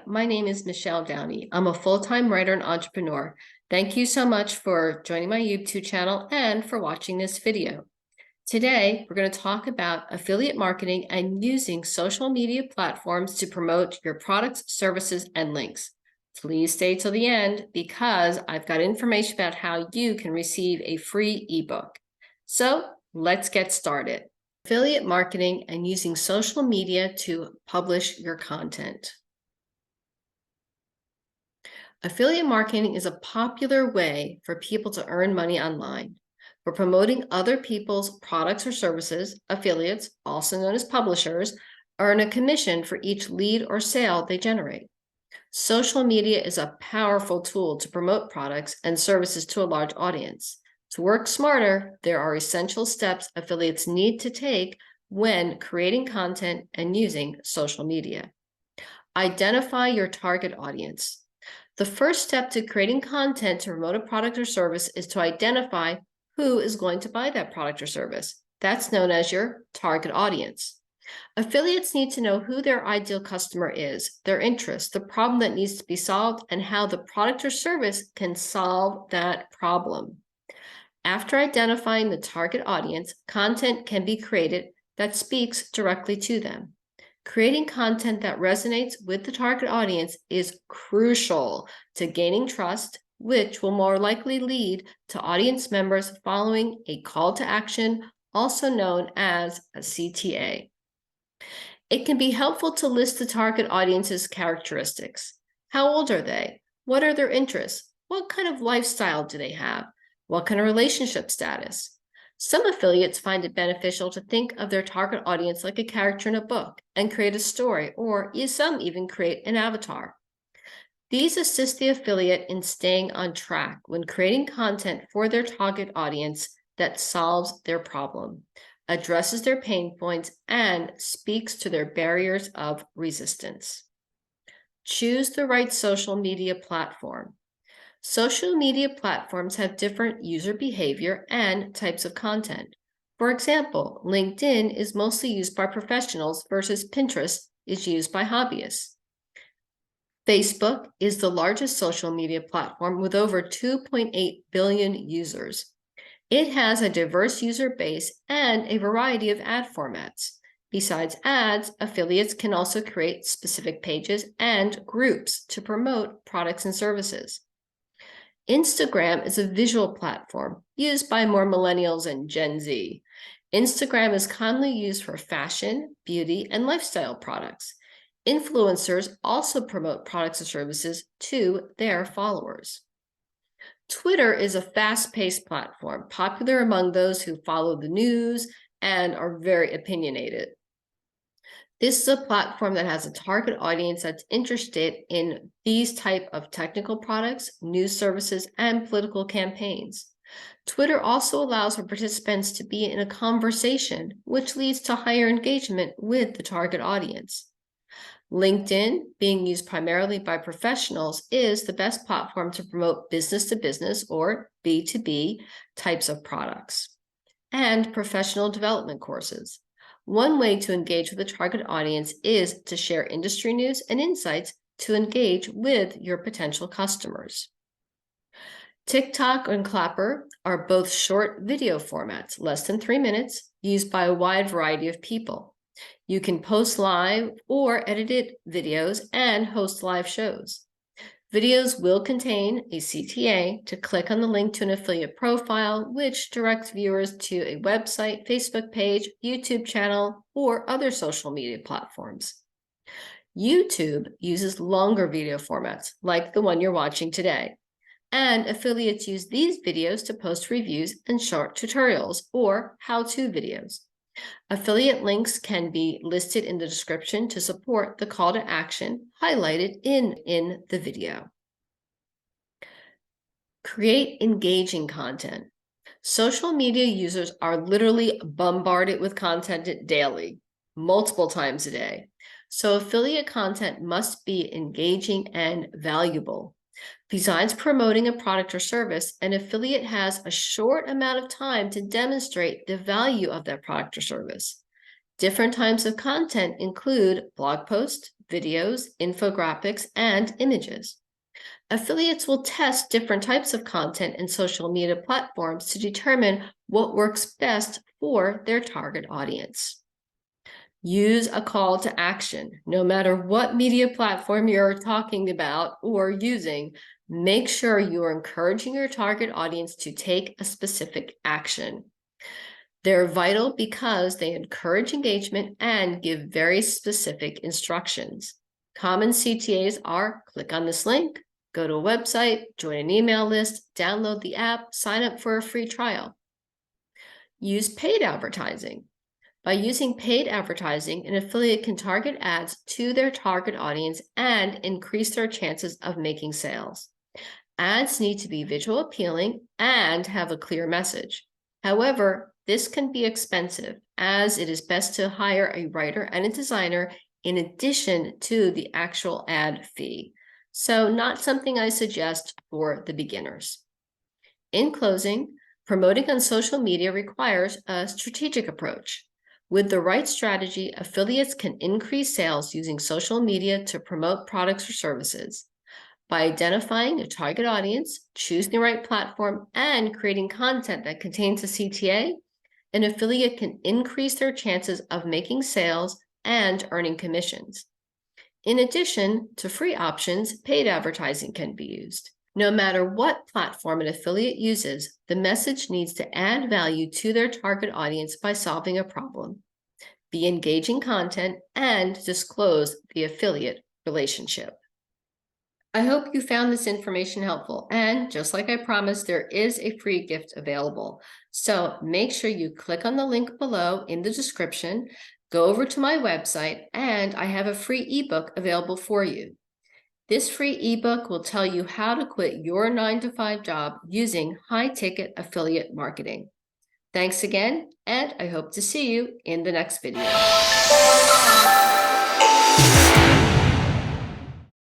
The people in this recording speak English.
my name is Michelle Downey. I'm a full-time writer and entrepreneur. Thank you so much for joining my YouTube channel and for watching this video. Today, we're going to talk about affiliate marketing and using social media platforms to promote your products, services, and links. Please stay till the end because I've got information about how you can receive a free ebook. So let's get started. Affiliate marketing and using social media to publish your content. Affiliate marketing is a popular way for people to earn money online. For promoting other people's products or services, affiliates, also known as publishers, earn a commission for each lead or sale they generate. Social media is a powerful tool to promote products and services to a large audience. To work smarter, there are essential steps affiliates need to take when creating content and using social media. Identify your target audience. The first step to creating content to promote a product or service is to identify who is going to buy that product or service. That's known as your target audience. Affiliates need to know who their ideal customer is, their interests, the problem that needs to be solved, and how the product or service can solve that problem. After identifying the target audience, content can be created that speaks directly to them. Creating content that resonates with the target audience is crucial to gaining trust, which will more likely lead to audience members following a call to action, also known as a CTA. It can be helpful to list the target audience's characteristics. How old are they? What are their interests? What kind of lifestyle do they have? What kind of relationship status? Some affiliates find it beneficial to think of their target audience like a character in a book and create a story, or some even create an avatar. These assist the affiliate in staying on track when creating content for their target audience that solves their problem, addresses their pain points, and speaks to their barriers of resistance. Choose the right social media platform. Social media platforms have different user behavior and types of content. For example, LinkedIn is mostly used by professionals versus Pinterest is used by hobbyists. Facebook is the largest social media platform with over 2.8 billion users. It has a diverse user base and a variety of ad formats. Besides ads, affiliates can also create specific pages and groups to promote products and services. Instagram is a visual platform used by more millennials and Gen Z. Instagram is commonly used for fashion, beauty, and lifestyle products. Influencers also promote products and services to their followers. Twitter is a fast-paced platform, popular among those who follow the news and are very opinionated. This is a platform that has a target audience that's interested in these type of technical products, news services, and political campaigns. Twitter also allows for participants to be in a conversation, which leads to higher engagement with the target audience. LinkedIn, being used primarily by professionals, is the best platform to promote business-to-business or B2B types of products and professional development courses. One way to engage with the target audience is to share industry news and insights to engage with your potential customers. TikTok and Clapper are both short video formats, less than 3 minutes, used by a wide variety of people. You can post live or edited videos and host live shows. Videos will contain a CTA to click on the link to an affiliate profile, which directs viewers to a website, Facebook page, YouTube channel, or other social media platforms. YouTube uses longer video formats, like the one you're watching today, and affiliates use these videos to post reviews and short tutorials or how-to videos. Affiliate links can be listed in the description to support the call to action highlighted in the video. Create engaging content. Social media users are literally bombarded with content daily, multiple times a day. So affiliate content must be engaging and valuable. Besides promoting a product or service, an affiliate has a short amount of time to demonstrate the value of that product or service. Different types of content include blog posts, videos, infographics, and images. Affiliates will test different types of content and social media platforms to determine what works best for their target audience. Use a call to action. No matter what media platform you're talking about or using, make sure you are encouraging your target audience to take a specific action. They're vital because they encourage engagement and give very specific instructions. Common CTAs are click on this link, go to a website, join an email list, download the app, sign up for a free trial. Use paid advertising. By using paid advertising, an affiliate can target ads to their target audience and increase their chances of making sales. Ads need to be visual appealing and have a clear message. However, this can be expensive, as it is best to hire a writer and a designer in addition to the actual ad fee. So, not something I suggest for the beginners. In closing, promoting on social media requires a strategic approach. With the right strategy, affiliates can increase sales using social media to promote products or services. By identifying a target audience, choosing the right platform, and creating content that contains a CTA, an affiliate can increase their chances of making sales and earning commissions. In addition to free options, paid advertising can be used. No matter what platform an affiliate uses, the message needs to add value to their target audience by solving a problem, be engaging content, and disclose the affiliate relationship. I hope you found this information helpful, and just like I promised, there is a free gift available. So make sure you click on the link below in the description, go over to my website, and I have a free ebook available for you. This free ebook will tell you how to quit your 9-to-5 job using high-ticket affiliate marketing. Thanks again, and I hope to see you in the next video.